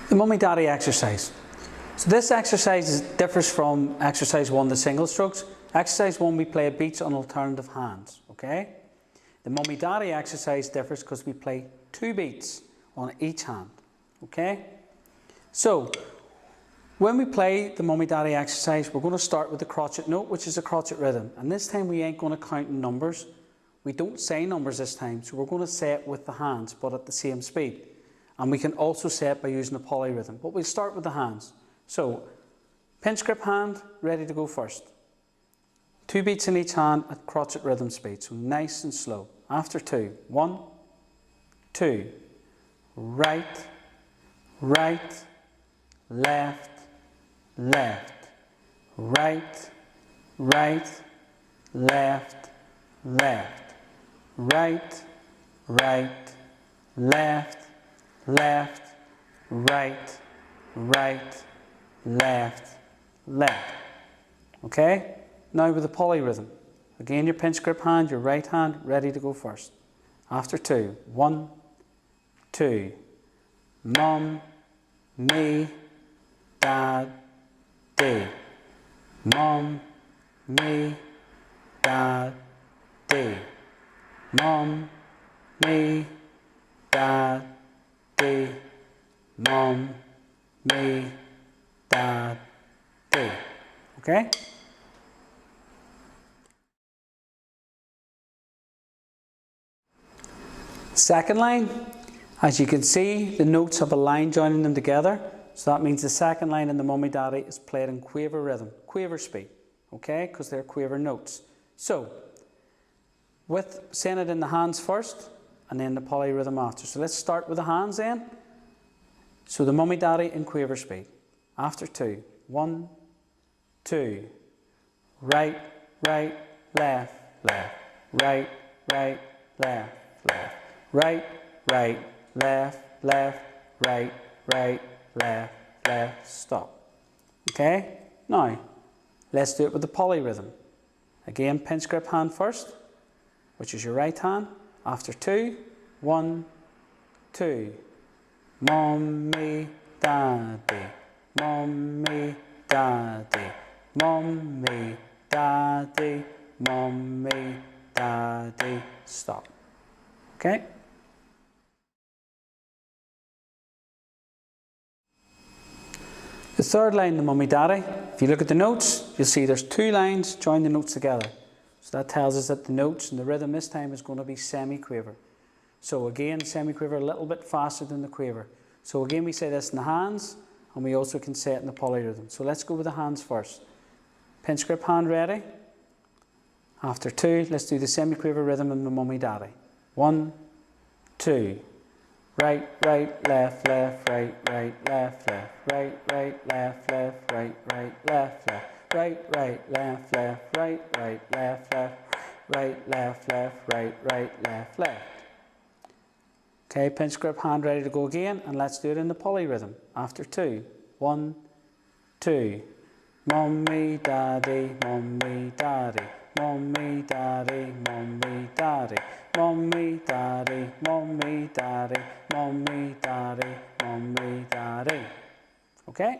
The mummy daddy exercise. So this exercise differs from exercise 1, the single strokes. Exercise 1, we play beats on alternative hands, okay? The mummy daddy exercise differs because we play 2 beats on each hand, okay? So, when we play the mummy daddy exercise, we're going to start with the crotchet note, which is a crotchet rhythm. And this time we ain't going to count in numbers. We don't say numbers this time, so we're going to say it with the hands, but at the same speed. And we can also say it by using a polyrhythm. But we'll start with the hands. So, pinch grip hand, ready to go first. 2 beats in each hand at crotchet rhythm speed, so nice and slow. After 2, 1, 2, right, right, left, left, right, right, left, left, right, right, left, left, right, right, left, left. Okay? Now with the polyrhythm. Again, your pinch grip hand, your right hand, ready to go first. After 2, 1, 2, mum, me, dad, day. Mum, me, dad, day. Mum, me, dad, day. Mum, me, dad, day. Okay? Second line, as you can see, the notes have a line joining them together. So that means the second line in the mummy daddy is played in quaver rhythm, quaver speed, okay? Because they're quaver notes. So, with saying it in the hands first, and then the polyrhythm after. So let's start with the hands then. So the mummy daddy in quaver speed. After 2, 1, 2, right, right, left, left, right, right, left, left, right, right, left, left, right, right, left, left, stop. Okay? Now, let's do it with the polyrhythm. Again, pinch grip hand first, which is your right hand. After 2, 1, 2. Mummy, daddy, mummy, daddy, mummy, daddy, mummy, daddy, stop. Okay? The third line in the mummy daddy, if you look at the notes, you'll see there's 2 lines join the notes together. So that tells us that the notes and the rhythm this time is going to be semi-quaver. So again, semi-quaver a little bit faster than the quaver. So again, we say this in the hands, and we also can say it in the polyrhythm. So let's go with the hands first. Pinch grip hand ready. After 2, let's do the semi-quaver rhythm in the mummy daddy. 1, 2. Right, right, left, left, right, right, left, left, right, right, left, left, right, right, left, left, right, right, left, left, right, right, left, left, right, left, left, right, right, left, left. Okay, pinch grip hand ready to go again, and let's do it in the polyrhythm. After 2, 1, 2. Mummy, daddy, mummy, daddy, mummy, daddy, mummy, daddy, mummy, daddy, mummy, daddy, mummy, daddy, mummy, daddy. Okay?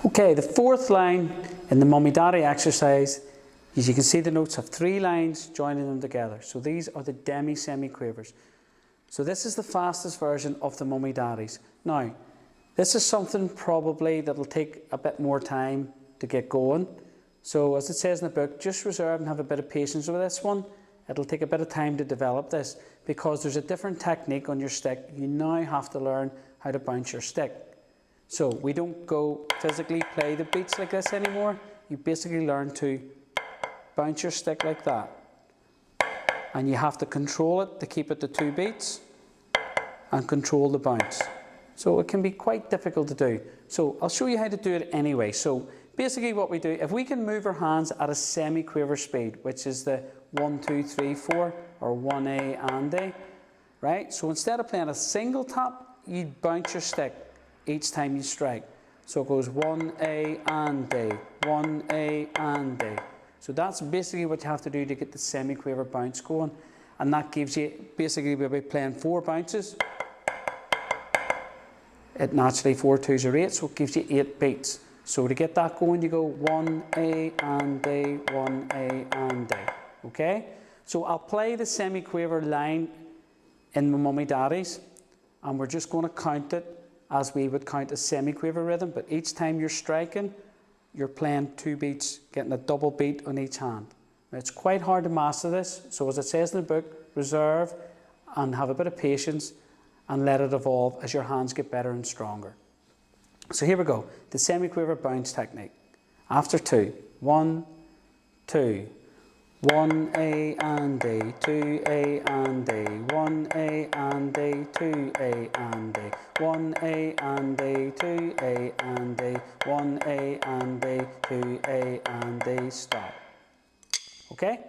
Okay, the fourth line in the mummy daddy exercise, as you can see, the notes have 3 lines joining them together. So these are the demi-semi-quavers. So this is the fastest version of the mummy daddies. Now, this is something probably that'll take a bit more time to get going. So as it says in the book, just reserve and have a bit of patience with this one. It'll take a bit of time to develop this because there's a different technique on your stick. You now have to learn how to bounce your stick. So we don't go physically play the beats like this anymore. You basically learn to bounce your stick like that. And you have to control it to keep it to 2 beats and control the bounce. So it can be quite difficult to do. So I'll show you how to do it anyway. So basically what we do, if we can move our hands at a semi-quaver speed, which is the 1, 2, 3, 4, or 1A and A, right? So instead of playing a single tap, you bounce your stick each time you strike. So it goes 1A and A, 1A and A. So that's basically what you have to do to get the semi-quaver bounce going. and that gives you, basically we'll be playing 4 bounces. It naturally 4 2s are 8, so it gives you 8 beats. So to get that going, you go 1 A and A, 1 A and A. Okay? So I'll play the semi-quaver line in my mummy daddies, and we're just going to count it as we would count a semi-quaver rhythm, but each time you're striking, you're playing 2 beats, getting a double beat on each hand. Now, it's quite hard to master this, so as it says in the book, reserve and have a bit of patience and let it evolve as your hands get better and stronger. So here we go, the semi-quaver bounce technique. After 2, 1, 2, 1 A and A, 2 A and A, 1 A and A, 2 A and A, 1 A and A, 2 A and A, 1 A and A, 2 A and A, stop. Okay?